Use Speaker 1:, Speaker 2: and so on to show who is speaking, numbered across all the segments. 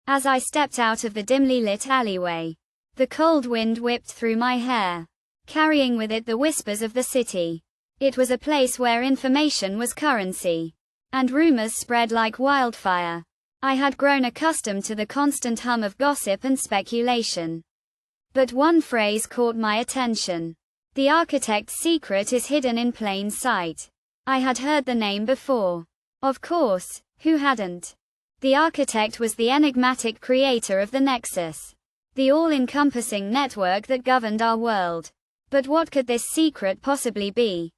Speaker 1: As I stepped out of the dimly lit alleyway, the cold wind whipped through my hair, carrying with it the whispers of the city. It was a place where information was currency, and rumors spread like wildfire. I had grown accustomed to the constant hum of gossip and speculation. But one phrase caught my attention. The architect's secret is hidden in plain sight. I had heard the name before. Of course, who hadn't? The architect was the enigmatic creator of the Nexus, the all-encompassing network that governed our world. But what could this secret possibly be?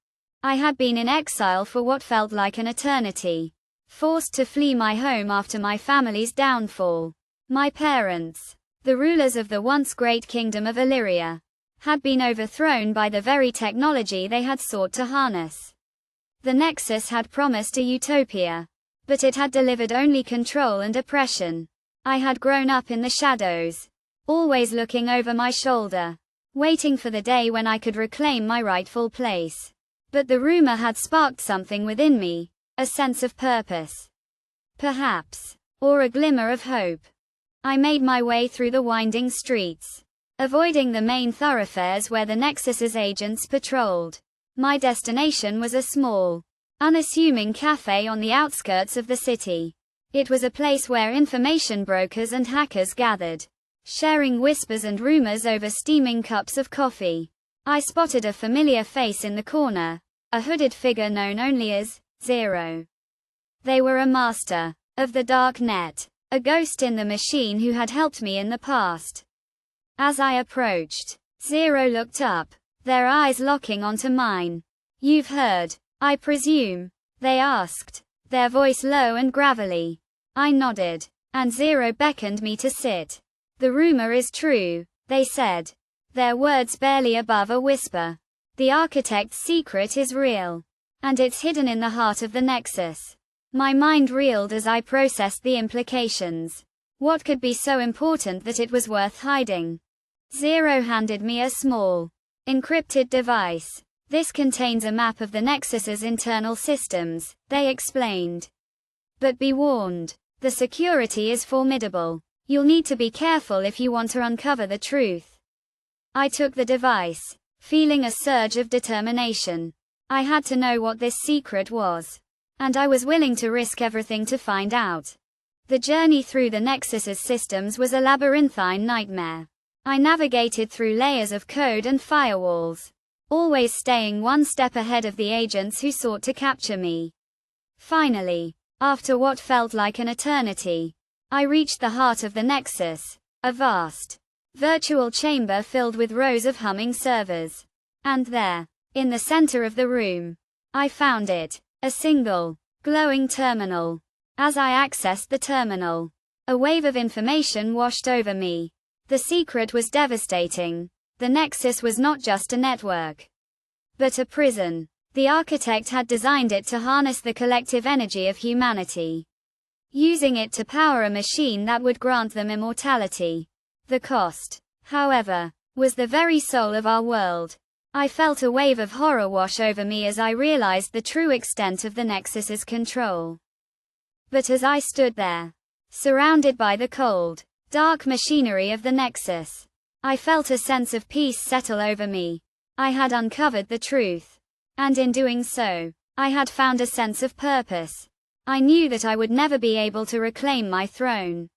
Speaker 1: I had been in exile for what felt like an eternity, forced to flee my home after my family's downfall. My parents, the rulers of the once great kingdom of Illyria, had been overthrown by the very technology they had sought to harness. The Nexus had promised a utopia, but it had delivered only control and oppression. I had grown up in the shadows, always looking over my shoulder, waiting for the day when I could reclaim my rightful place. But the rumor had sparked something within me, a sense of purpose. Perhaps, or a glimmer of hope. I made my way through the winding streets, avoiding the main thoroughfares where the Nexus's agents patrolled. My destination was a small, unassuming cafe on the outskirts of the city. It was a place where information brokers and hackers gathered, sharing whispers and rumors over steaming cups of coffee. I spotted a familiar face in the corner, a hooded figure known only as Zero. They were a master of the dark net, a ghost in the machine who had helped me in the past. As I approached, Zero looked up, their eyes locking onto mine. "You've heard, I presume?" they asked, their voice low and gravelly. I nodded, and Zero beckoned me to sit. "The rumor is true," they said, their words barely above a whisper. "The architect's secret is real, and it's hidden in the heart of the Nexus." My mind reeled as I processed the implications. What could be so important that it was worth hiding? Zero handed me a small, encrypted device. "This contains a map of the Nexus's internal systems," they explained. "But be warned, the security is formidable. You'll need to be careful if you want to uncover the truth." I took the device, feeling a surge of determination. I had to know what this secret was, and I was willing to risk everything to find out. The journey through the Nexus's systems was a labyrinthine nightmare. I navigated through layers of code and firewalls, always staying one step ahead of the agents who sought to capture me. Finally, after what felt like an eternity, I reached the heart of the Nexus, a vast, virtual chamber filled with rows of humming servers. And there, in the center of the room, I found it, a single, glowing terminal. As I accessed the terminal, a wave of information washed over me. The secret was devastating. The Nexus was not just a network, but a prison. The architect had designed it to harness the collective energy of humanity, using it to power a machine that would grant them immortality. The cost, however, was the very soul of our world. I felt a wave of horror wash over me as I realized the true extent of the Nexus's control. But as I stood there, surrounded by the cold, dark machinery of the Nexus, I felt a sense of peace settle over me. I had uncovered the truth, and in doing so, I had found a sense of purpose. I knew that I would never be able to reclaim my throne,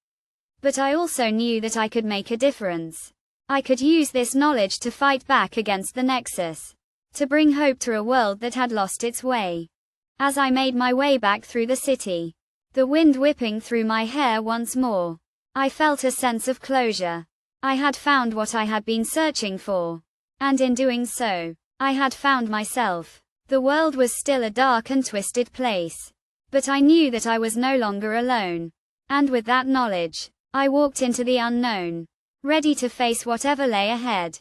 Speaker 1: but I also knew that I could make a difference. I could use this knowledge to fight back against the Nexus, to bring hope to a world that had lost its way. As I made my way back through the city, the wind whipping through my hair once more, I felt a sense of closure. I had found what I had been searching for, and in doing so, I had found myself. The world was still a dark and twisted place, but I knew that I was no longer alone. And with that knowledge, I walked into the unknown, ready to face whatever lay ahead.